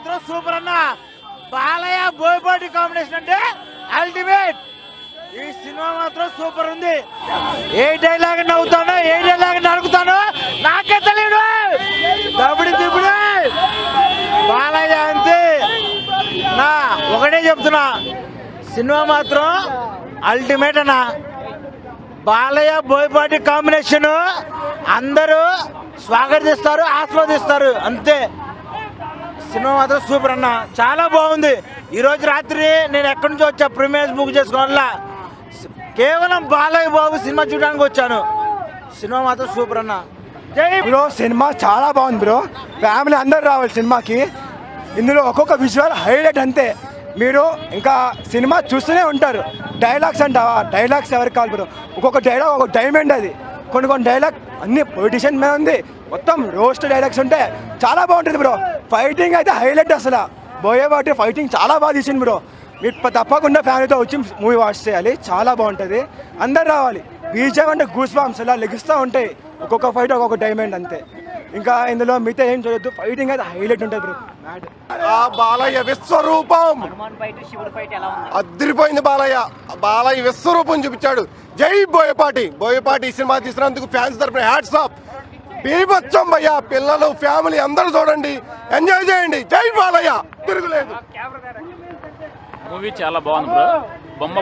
మాత్రం సూపర్ అన్న. బాలయ్య బోయపాటి కాంబినేషన్ అంటే అల్టిమేట్. ఈ సినిమా మాత్రం సూపర్ ఉంది. ఏ డైలాగ్ నవ్వుతానో ఏ డైలాగ్ నడుగుతానో నాకే తెలియదు. దబుడి దిబుడి బాలయ్య అంతే. నా ఒకటే చెప్తున్నా, సినిమా మాత్రం అల్టిమేట్ అన్న. బాలయ్య బోయపాటి కాంబినేషన్ అందరూ స్వాగతిస్తారు, ఆస్వాదిస్తారు అంతే. సినిమా మాత్రం సూపర్ అన్న, చాలా బాగుంది. ఈరోజు రాత్రి నేను ఎక్కడి నుంచి వచ్చా, ప్రీమియర్స్ బుక్ చేసుకోవాలా, కేవలం బాలయ్య బాబు సినిమా చూడడానికి వచ్చాను. సినిమా మాత్రం సూపర్ అన్న. బ్రో సినిమా చాలా బాగుంది బ్రో, ఫ్యామిలీ అందరు రావాలి సినిమాకి. ఇందులో ఒక్కొక్క విజువల్ హైలైట్ అంతే. మీరు ఇంకా సినిమా చూస్తూనే ఉంటారు. డైలాగ్స్ అంటావా, డైలాగ్స్ ఎవరికి కావాలి బ్రో, ఒక్కొక్క డైలాగ్ ఒక డైమండ్. అది కొన్ని డైలాగ్ అన్ని పొలిటీషియన్ మీద ఉంది, మొత్తం రోస్ట్ డైలాగ్స్ ఉంటాయి. చాలా బాగుంటుంది బ్రో. ఫైటింగ్ అయితే హైలైట్. అసలు బోయపాటి ఫైటింగ్ చాలా బాగా తీసింది బ్రో. మీరు తప్పకుండా ఫ్యామిలీతో వచ్చి మూవీ వాచ్ చేయాలి, చాలా బాగుంటుంది. అందరు రావాలి. బీజం అంటే గూస్ బాంబ్స్ ఇలా లెగిస్తూ ఉంటాయి. ఒక్కొక్క ఫైట్ ఒక్కొక్క డైమండ్ అంతే. ఇంకా ఇందులో మిగతా ఏం చూడొద్దు, ఫైటింగ్ అయితే హైలైట్ ఉంటుంది బ్రో. బాలయ్య విశ్వరూపం అద్దరిపోయింది. బాలయ్య విశ్వరూపం చూపించాడు. జై బోయపాటి. బోయపాటి ఈ సినిమా తీసినందుకు ఫ్యాన్స్ తరఫున హ్యాట్స్ ఆఫ్. బీభత్సం భయ్య. పిల్లలు ఫ్యామిలీ అందరూ చూడండి, ఎంజాయ్ చేయండి. జై బాలయ్య. తిరుగులేదు. మూవీ చాలా బాగుంది బ్రో. బొమ్మ